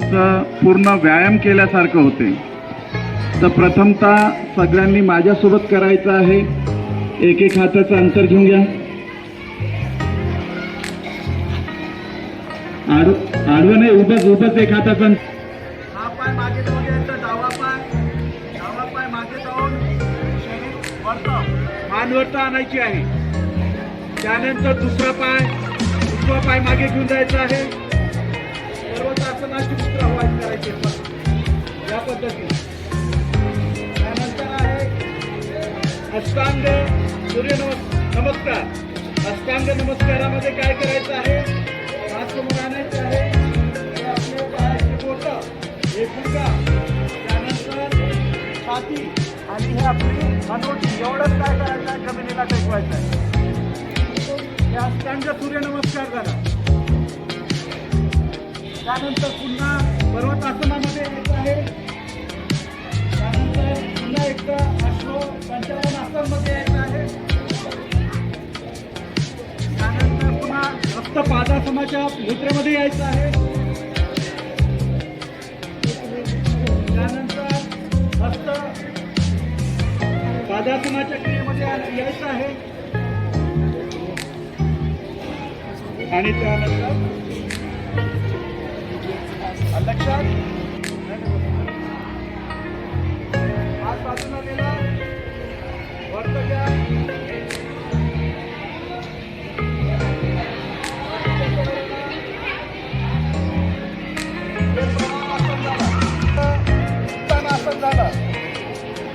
पूर्ण व्यायाम केल्यासारखं होते. तर प्रथमतः सगळ्यांनी माझ्यासोबत करायचं आहे. एक एक हाताचं अंतर घेऊन घ्या. आडवं नाही, उभंच एक हाताचं अंतर. हा पाय मागे जाऊन द्यायचा, डावा पाय मागे जाऊन शरीर वरतं मानवरता आणायची आहे. त्यानंतर दुसरा पाय मागे घेऊन जायचा आहे. पर्वतासनाची मुद्रा व्हायची करायची या पद्धतीने. त्यानंतर आहे अष्टांग सूर्य नमस्कार. अष्टांग नमस्कारामध्ये काय करायचं आहे, हात समोर आणायचे आहे. आपले पायाचे बोटं, हे फुगा, त्यानंतर छाती आणि हे आपली हनवटी, एवढंच काय करायचं आहे, जमिनीला टेकवायचं आहे. हे अष्टांग सूर्यनमस्कार झाला. त्यानंतर पुन्हा पर्वतासनामध्ये यायचं आहे. त्यानंतर पुन्हा एकदा अश्व संचालन आसनमध्ये यायचं आहे. त्यानंतर पुन्हा हस्त पादासनाच्या मुद्रेमध्ये यायचं आहे. त्यानंतर हस्त पादासनाच्या क्रियेमध्ये यायचं आहे. आणि त्यानंतर लक्षात हात बाजूला गेला, वरत घ्या. आसन झालं.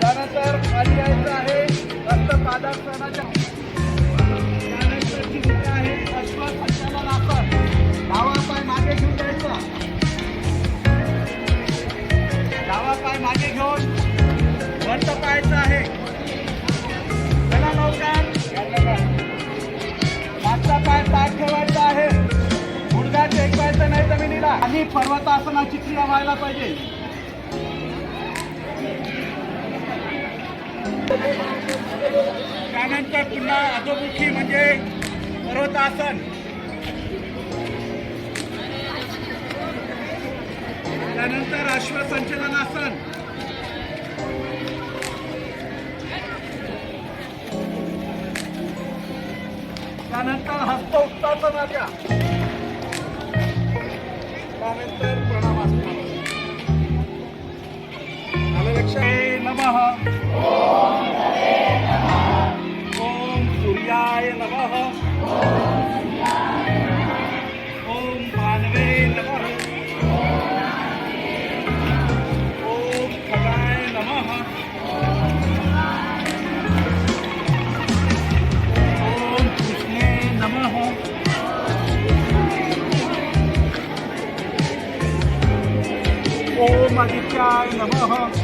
त्यानंतर खाली यायचं आहे हस्त पादासनाच्या. त्यानंतर तिथे आहे अश्व संचालन आसन. डावा पाय मागे घेऊन जायचा. डावा पाय मागे घेऊन वरत पाहायचं आहे. चला लवकर. मागचा पाय ताट ठेवायचा आहे. गुडघा टेकवायचा नाही जमिनीला. आणि पर्वतासनाची क्रिया व्हायला पाहिजे. त्यानंतर पुन्हा अधोमुखी म्हणजे पर्वतासन. त्यानंतर अश्वसंचलनासन. त्यानंतर हस्त उत्तासनाच्या. त्यानंतर प्रणामासन. आलं लक्षात. नमः. ओम सूर्याय नमः. ओम भानवे नमः. ओम खगाय नमः. ओम कृष्णे नमः. ओम आदित्याय नमः.